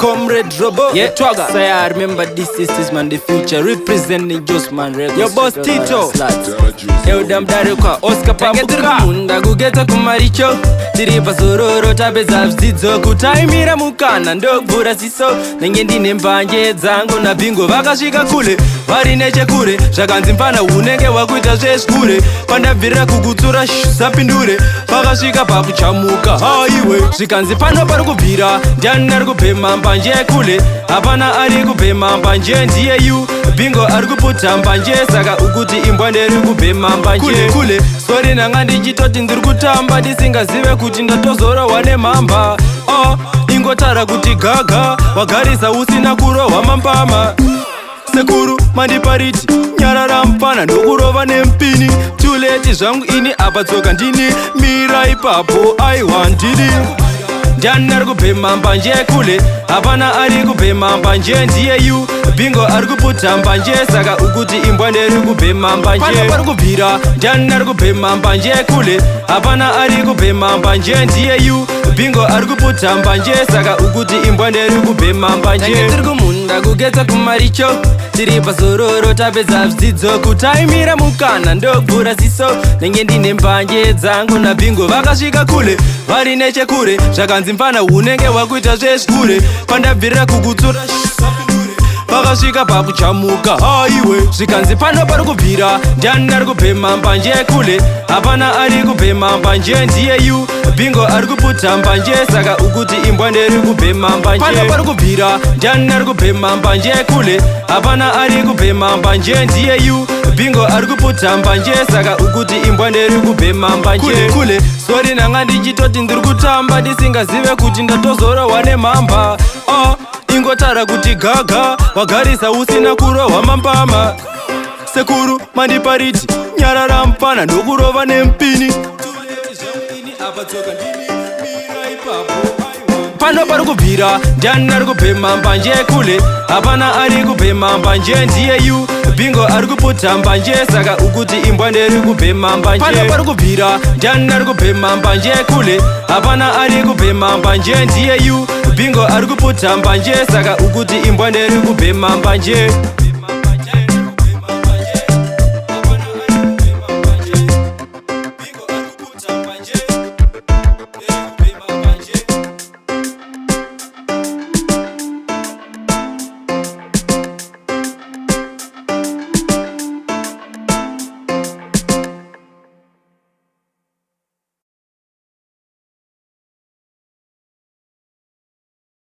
Comrade Robo, Yeah, Twaga. say I remember this is man the future representing Josman Records. Your boss Tito. Eudam Darikwa Oscar Pamuka Munda kugeta kumaricho tiri pasororo tapedza zvidzidzo kutaimira mukana ndokuvhura ziso nenge ndine mbanje dzangu nabhingo vakasvika kule vari nechekure zvakanzi mpana unenge wakuita zvezvikure pandabvirira kukutsura sapindure vakasvika pakuchamuka haiwe zvikanzi pano pari kubvira ndiani ari kubhema mbanje kule hapana ari kubhema mbanje ndiye yu bhingo ari kuputa mbanje saka ukuti imbwa nderi kubhema mbanje kule sori nanga ndichitoti ndiri kutamba ndisingazive kuti ndatozorohwa nemhamba ingotara kuti gaga wagarisa usina kurohwa mambama sekuru mandipariti nyarara mupana ndokurova nempini tuleti zvangu ini apa tsoka ndini mira ipapo aiwa ndini ndiani ari kubhema mbanje kule hapana ari kubhema mbanje ndiye yu bhingo ari kuputa mbanje saka ukuti imbwa nderi kubhema mbanje pari kubvira ndiani ari kubhema mbanje kule hapana ari kubhema mbanje ndiye yu bhingo ari kuputa mbanje saka ukuti imbwa nderi kubhema mbanje tiri kumunda kugeta kumaricho tiri pasororo tapedza zvidzidzo kutaimira mukana ndokuvhura ziso nenge ndine mbanje dzangu nabhingo vakasvika kule vari nechekure zvakanzi mpana unenge wakuita zvezvikure pandabvirira kukutsura vakasvika pakuchamuka haiwe zvikanzi pano pari kubvira ndiani ari kubhema mbanje kule hapana ari kubhema mbanje ndiye yu bhingo ari kuputa mbanje saka ukuti imbwa nderi kubhema mbanje pano pari kubvira ndiani ari kubhema mbanje kule hapana ari kubhema mbanje ndiye yu bhingo ari kuputa mbanje saka ukuti imbwa nderi kubhema mbanje kule sori nanga ndichitoti ndiri kutamba ndisingazive kuti ndatozorohwa nemhamba ingotara kuti gaga wagarisa usina kurohwa mambama sekuru mandipariti nyarara mupana ndokurova nempini pano pari kubvira ndiani ari kubhema mbanje kule hapana ari kubhema mbanje ndiye yu bhingo ari kuputa mbanje saka ukuti imbwa nderi kubhema mbanje pano pari kubvira ndiani ari kubhema mbanje kule hapana ari kubhema mbanje ndiye yu bhingo ari kuputa mbanje saka ukuti imbwa nderi kubhema mbanje